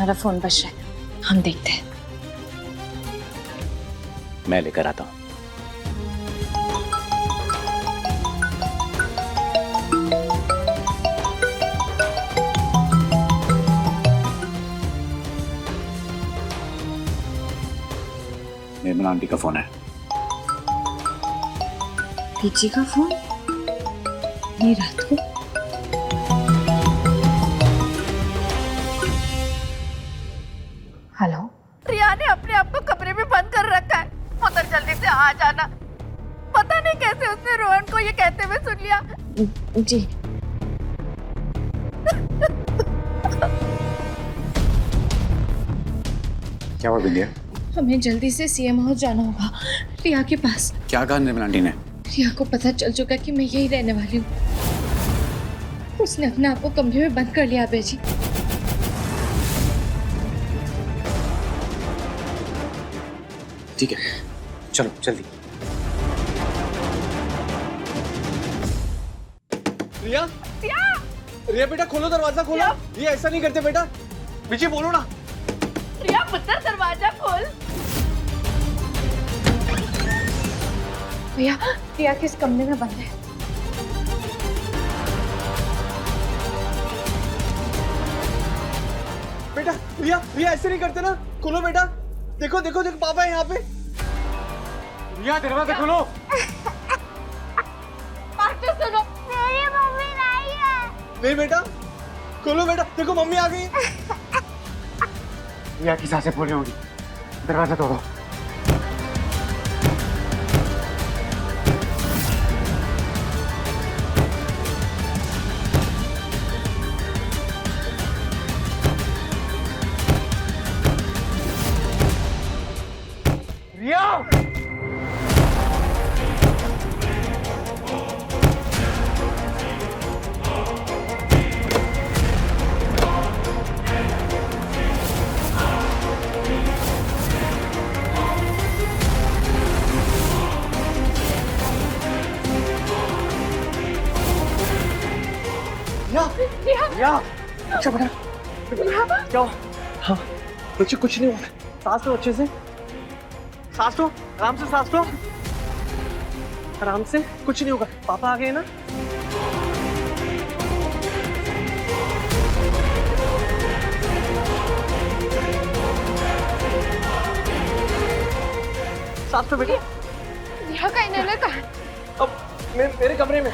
तुम्हारा फोन बज रहा है, हम देखते हैं। मैं लेकर आता हूं। निर्मला आंटी का फोन है। पीजी का फोन? ये रात को? हेलो? रिया ने अपने आप को कमरे में बंद कर रखा है, उधर जल्दी से आ जाना। पता नहीं कैसे उसने रोहन को ये कहते हुए सुन लिया। जी। क्या हुआ विद्या? हमें जल्दी से सीएम हाउस जाना होगा, रिया के पास। क्या कहा निर्मला आंटी ने? रिया को पता चल चुका कि मैं यही रहने वाली हूँ। उसने अपने आप को कमरे में बंद कर लिया। अबे जी, ठीक है, चलो जल्दी। रिया, रिया बेटा खोलो, दरवाजा खोलो। ये ऐसा नहीं करते बेटा, विजय बोलो ना। रिया पुत्र दरवाजा खोल। भैया रिया किस कमरे में बंद है? बेटा रिया, रिया ऐसे नहीं करते ना, खोलो बेटा। देखो देखो देखो, पापा है यहाँ पे। रिया दरवाजा खोलो। बात तो सुनो, मेरी मम्मी नहीं है। नहीं बेटा, खोलो बेटा, देखो मम्मी आ गई। रिया की सांसें फूली होगी, दरवाजा तोड़ो। रिया! रिया! अच्छा बेटा, क्या हुआ? हाँ बच्चे कुछ नहीं हुआ, सांस लो अच्छे से, सांस लो, आराम से सांस लो, आराम से, कुछ नहीं होगा। पापा आ गए ना? सांस लो बेटा। रिया का इनहेलर कहाँ है? अब मेरे कमरे में।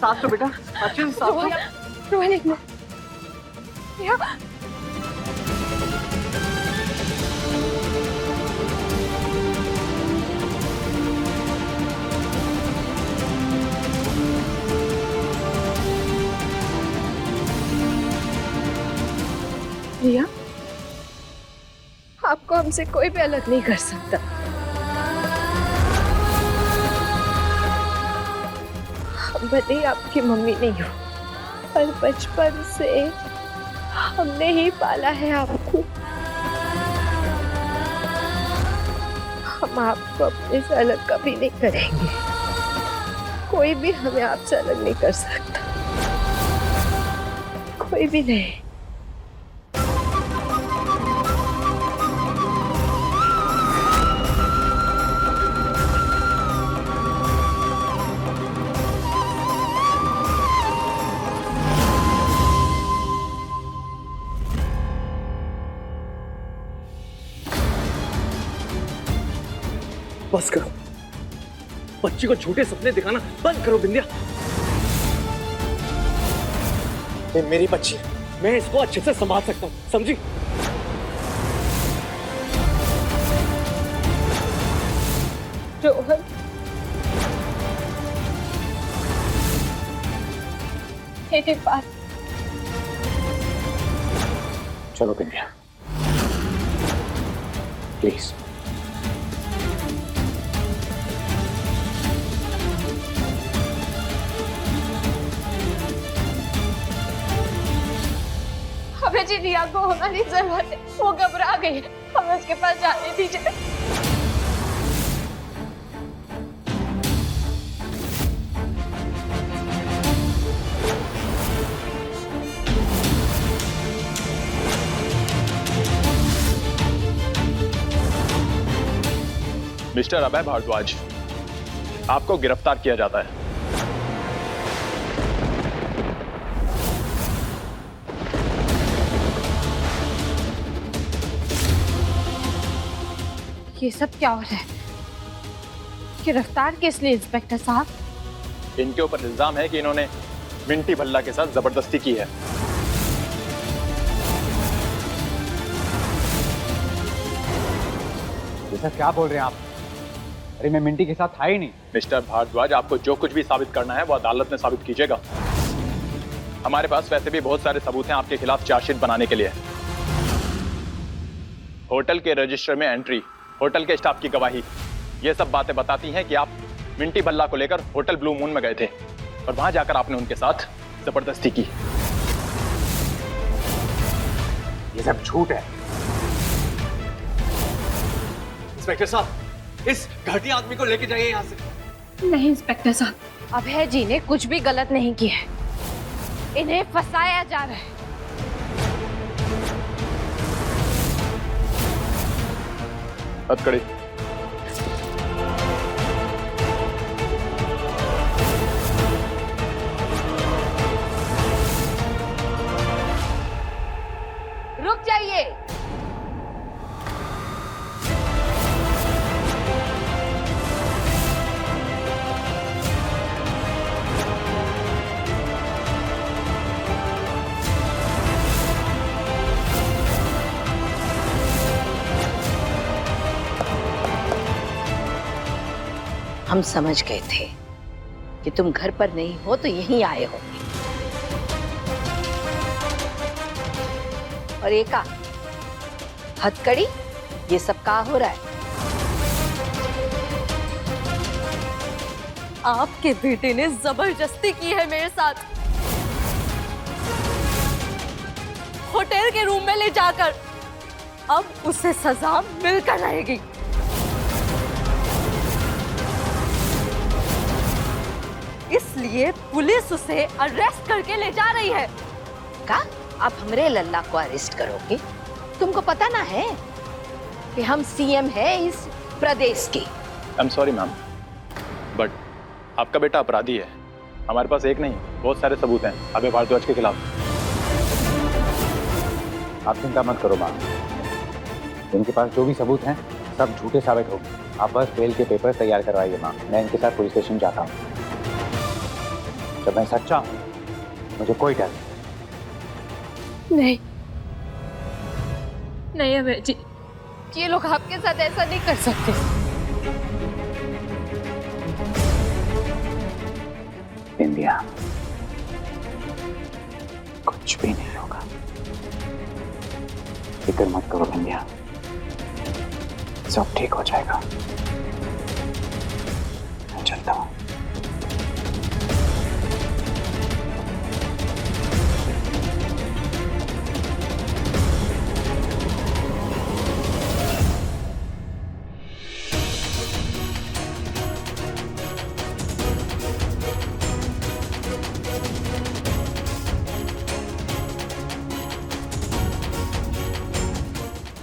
सांस लो बेटा, अच्छे से सांस लो। रोहन एक मिनट। रिया रिया, आपको हमसे कोई भी अलग नहीं कर सकता। हम भले ही आपकी मम्मी नहीं हो, पर बचपन से हमने ही पाला है आपको। हम आपको अपने से अलग कभी नहीं करेंगे। कोई भी हमें आपसे अलग नहीं कर सकता, कोई भी नहीं। बस करो, बच्ची को झूठे सपने दिखाना बंद करो बिंदिया। ये मेरी बच्ची, मैं इसको अच्छे से संभाल सकता हूँ, समझी? रोहन, मेरी बात। चलो बिंदिया, प्लीज। हमें जी रिया को हमारी जरूरत है, वो घबरा गई है, हमें उसके पास जाने दीजिए। मिस्टर अभय भारद्वाज, आपको गिरफ्तार किया जाता है। ये सब क्या हो रहा है? गिरफ्तार किस लिए इंस्पेक्टर साहब? इनके ऊपर इल्जाम है कि इन्होंने मिंटी भल्ला के साथ जबरदस्ती की है। ये सब क्या बोल रहे हैं आप? अरे मैं मिंटी के साथ था ही नहीं। मिस्टर भारद्वाज, आपको जो कुछ भी साबित करना है वो अदालत में साबित कीजिएगा। हमारे पास वैसे भी बहुत सारे सबूत हैं आपके खिलाफ चार्जशीट बनाने के लिए। होटल के रजिस्टर में एंट्री, होटल के स्टाफ की गवाही, ये सब बातें बताती हैं कि आप मिंटी भल्ला को लेकर होटल ब्लू मून में गए थे और वहां जाकर आपने उनके साथ जबरदस्ती की। ये सब झूठ है। इंस्पेक्टर साहब, इस घटिया आदमी को लेके जाइए यहाँ से। नहीं इंस्पेक्टर साहब, अभय जी ने कुछ भी गलत नहीं किया है, इन्हें फंसाया जा रहा है। हथकड़ी। रुक जाइए। हम समझ गए थे कि तुम घर पर नहीं हो तो यहीं आए हो। और एक हथकड़ी, ये सब क्या हो रहा है? आपके बेटे ने जबरदस्ती की है मेरे साथ, होटल के रूम में ले जाकर। अब उसे सजा मिलकर रहेगी। इसलिए पुलिस उसे अरेस्ट करके ले जा रही है। का आप हमरे लल्ला को अरेस्ट करोगे? तुमको पता ना है कि हम सीएम है इस प्रदेश के। I am sorry ma'am, but आपका बेटा अपराधी है। हमारे पास एक नहीं, बहुत सारे सबूत हैं अभय भारद्वाज के खिलाफ। आप चिंता मत करो माँ, इनके पास जो भी सबूत हैं सब झूठे साबित होंगे। आप बस बेल के पेपर तैयार करवाइए माँ, मैं इनके साथ पुलिस स्टेशन जाता हूँ। जब मैं सच्चा हूँ मुझे कोई डर नहीं। नहीं अभय जी, ये लोग आपके साथ ऐसा नहीं कर सकते। बिंदिया, कुछ भी नहीं होगा, फिक्र मत करो बिंदिया, सब ठीक हो जाएगा। मैं चलता हूँ।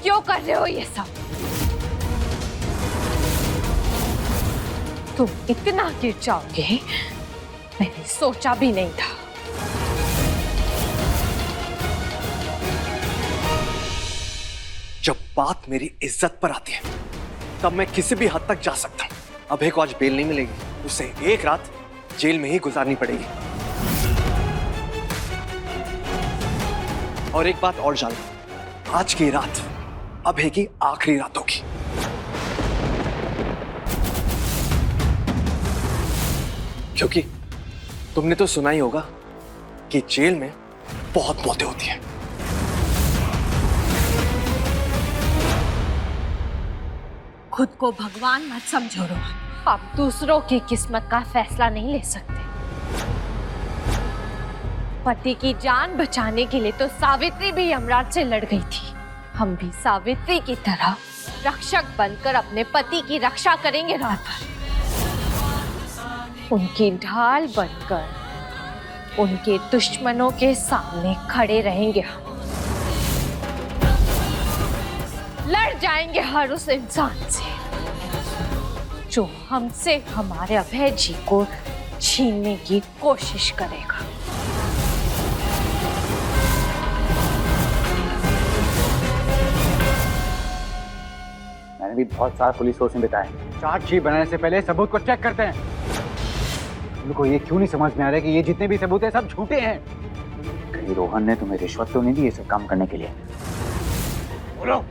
क्यों कर रहे हो ये सब? तुम इतना गिर जाओगे मैंने सोचा भी नहीं था। जब बात मेरी इज्जत पर आती है तब मैं किसी भी हद तक जा सकता हूँ। अभय को आज बेल नहीं मिलेगी, उसे एक रात जेल में ही गुजारनी पड़ेगी। और एक बात और जान लो, आज की रात अभय की आखिरी रात होगी। क्योंकि तुमने तो सुना ही होगा कि जेल में बहुत मौतें होती हैं। खुद को भगवान मत समझो रोहन। आप दूसरों की किस्मत का फैसला नहीं ले सकते। पति की जान बचाने के लिए तो सावित्री भी यमराज से लड़ गई थी। हम भी सावित्री की तरह रक्षक बनकर अपने पति की रक्षा करेंगे रात भर। उनकी ढाल बनकर उनके दुश्मनों के सामने खड़े रहेंगे हम। लड़ जाएंगे हर उस इंसान से जो हमसे हमारे अभय जी को छीनने की कोशिश करेगा। मैंने भी बहुत सारा पुलिस फोर्स में बिताए। चार्जशीट बनाने से पहले सबूत को चेक करते हैं। उनको ये क्यों नहीं समझ में आ रहा है कि ये जितने भी सबूत हैं सब झूठे हैं? कहीं रोहन ने तुम्हें रिश्वत तो नहीं दी ये सब काम करने के लिए? बोलो।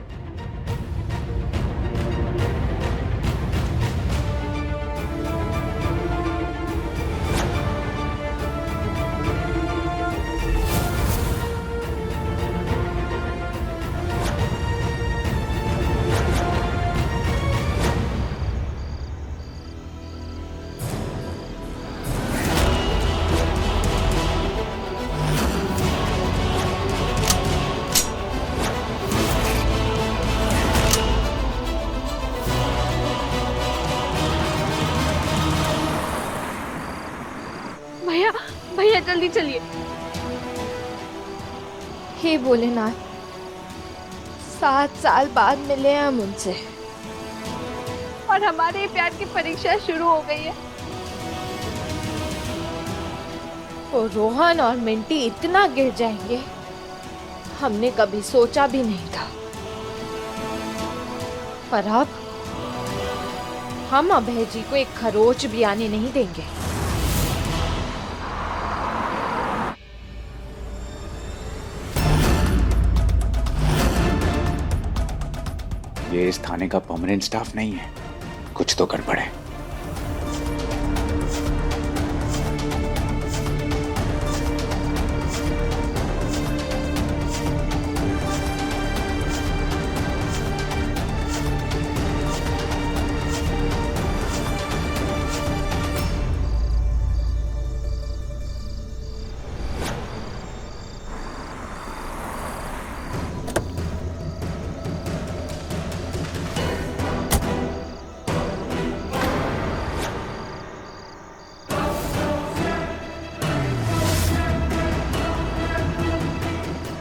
भैया भैया जल्दी चलिए। हे भोलेनाथ, 7 साल बाद मिले हैं हम उनसे और हमारे प्यार की परीक्षा शुरू हो गई है। वो रोहन और मिंटी इतना गिर जाएंगे हमने कभी सोचा भी नहीं था। पर अब हम अभय जी को एक खरोच भी आने नहीं देंगे। ये इस थाने का परमानेंट स्टाफ नहीं है, कुछ तो गड़बड़ है।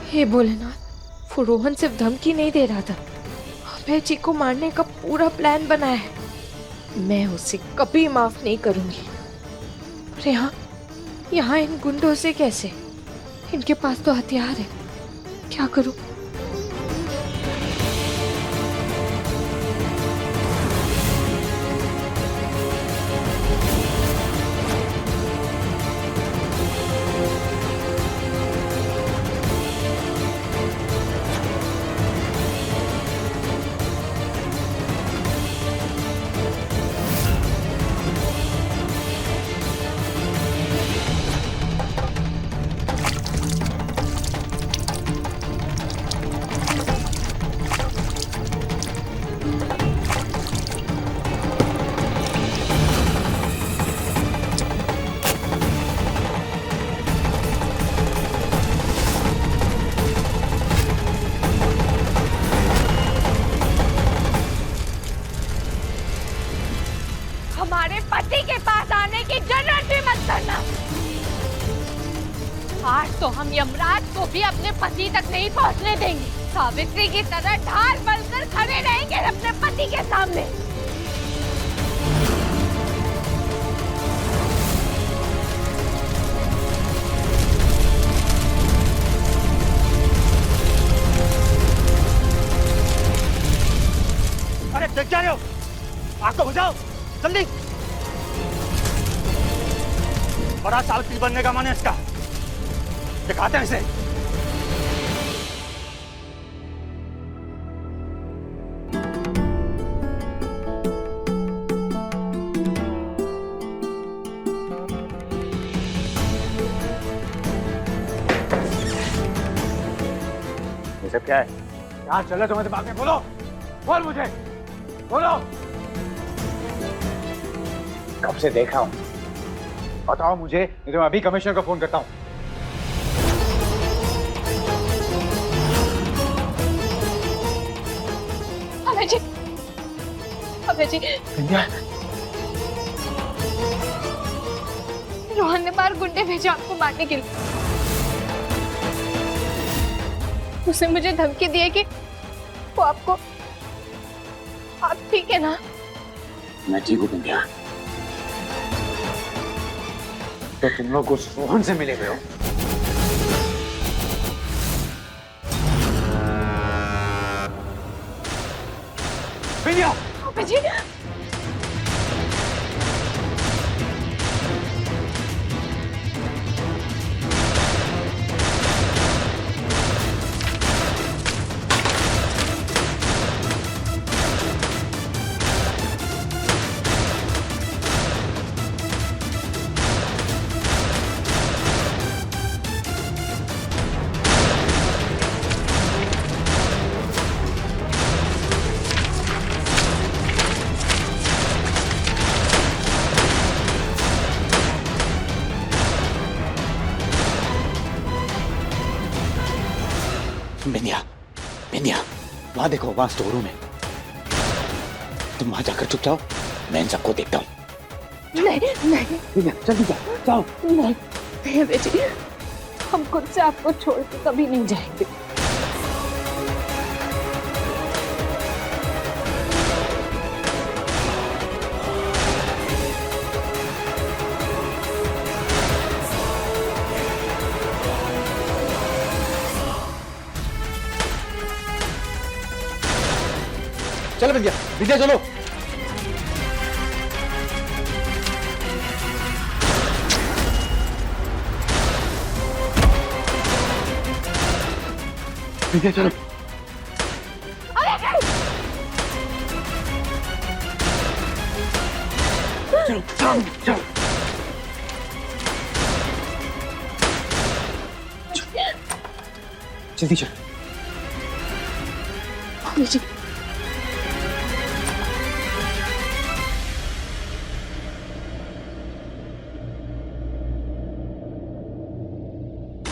हे भोलेनाथ, वो रोहन सिर्फ धमकी नहीं दे रहा था, अभय जी को मारने का पूरा प्लान बनाया है। मैं उसे कभी माफ नहीं करूंगी। और यहाँ इन गुंडों से कैसे? इनके पास तो हथियार है, क्या करूं? हमारे पति के पास आने की जरूरत भी मत करना। आज तो हम यमराज को भी अपने पति तक नहीं पहुंचने देंगे। सावित्री की तरह ढाल बनकर खड़े रहेंगे अपने पति के सामने। अरे देख जा रहे हो, आग को बुझाओ जल्दी। बड़ा सावित्री बनने का मन है इसका, दिखाते हैं इसे। सब क्या है? क्या चल रहा है तुम्हारे दिमाग में? बोलो, बोल मुझे, बोलो। कब से देखा हूं, बताओ मुझे, नहीं तो मैं अभी कमिश्नर को फोन करता हूं। अभय जी, अभय जी, विंध्या, रोहन ने बाहर गुंडे भेजे आपको मारने के लिए। उसने मुझे धमकी दी है कि वो आपको, आप ठीक है ना? मैं ठीक हूँ विंध्या। तो तुम लोग उस रोहन से मिले हुए हो? विंध्या! अभय जी, विंध्या, विंध्या, वहां देखो, वहां स्टोर रूम है। तुम वहां जाकर चुप जाओ, मैं इन सबको देखता हूँ। नहीं नहीं विंध्या, जल्दी जाओ, जाओ। नहीं अभय जी, हम खुद से आपको छोड़ के कभी नहीं जाएंगे। चलो विंध्या, विंध्या चलो। विंध्या चलो। चलो, चलो, चलो। जल्दी चलो। अभय जी,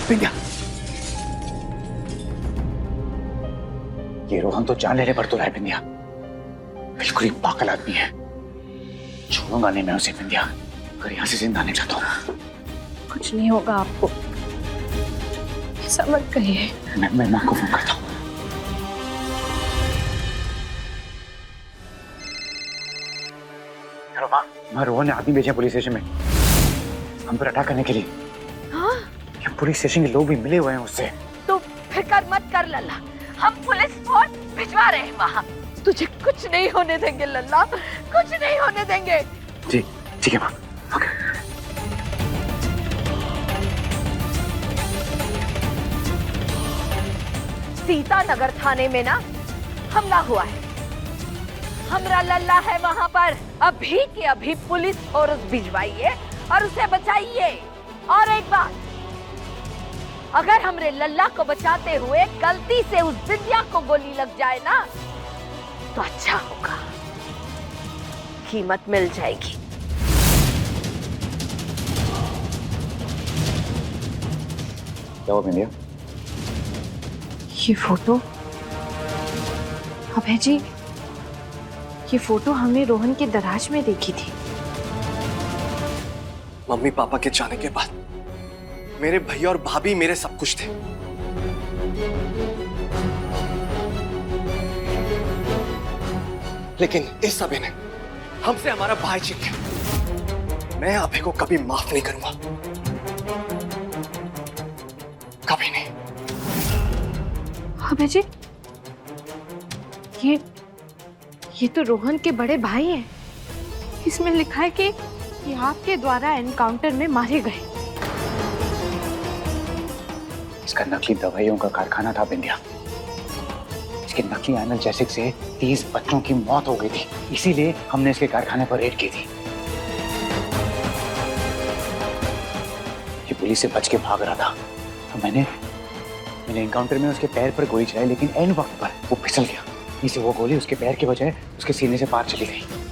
विंध्या, ये रोहन तो जान लेने पर तो रहा है विंध्या। बिल्कुल ही पागल आदमी है। छोड़ूंगा नहीं मैं उसे विंध्या, अगर यहां से जिंदा नहीं जाता हूं। कुछ नहीं होगा आपको, ऐसा मत कहिए। मैं मां को फोन करता हूं। हेलो मां, रोहन ने आदमी भेजा पुलिस स्टेशन में हम पर अटैक करने के लिए। हाँ? ये पुलिस स्टेशन के लोग भी मिले हुए हैं उससे। तो फिक्र मत कर लल्ला, हम पुलिस फोर्स भिजवा रहे हैं वहाँ। तुझे कुछ नहीं होने देंगे लल्ला, कुछ नहीं होने देंगे। जी ठीक है मां। ओके। सीतानगर थाने में ना हमला हुआ है, हमरा लल्ला है वहाँ पर। अभी के अभी पुलिस फोर्स भिजवाइए और उसे बचाइए। और एक बात, अगर हमरे लल्ला को बचाते हुए गलती से उस विंध्या को गोली लग जाए ना, तो अच्छा होगा, कीमत मिल जाएगी। क्या हुआ विंध्या? ये फोटो, अभय जी, ये फोटो हमने रोहन के दराज में देखी थी। मम्मी पापा के जाने के बाद मेरे भैया और भाभी मेरे सब कुछ थे। लेकिन इस अभय ने हमसे हमारा भाई छीन लिया। मैं अभय को कभी माफ नहीं करूंगा, कभी नहीं। अभय जी, ये तो रोहन के बड़े भाई हैं। इसमें लिखा है कि ये आपके द्वारा एनकाउंटर में मारे गए। इसका नकली दवाइयों का कारखाना था विंध्या। इसके नकली एनाल्जेसिक से 30 बच्चों की मौत हो गई थी, इसीलिए हमने इसके कारखाने पर रेड की थी। ये पुलिस से बच के भाग रहा था, तो मैंने एनकाउंटर में उसके पैर पर गोली चलाई, लेकिन एंड वक्त पर वो फिसल गया। इसे वो गोली उसके पैर के बजाय उसके सीने से पार चली गई।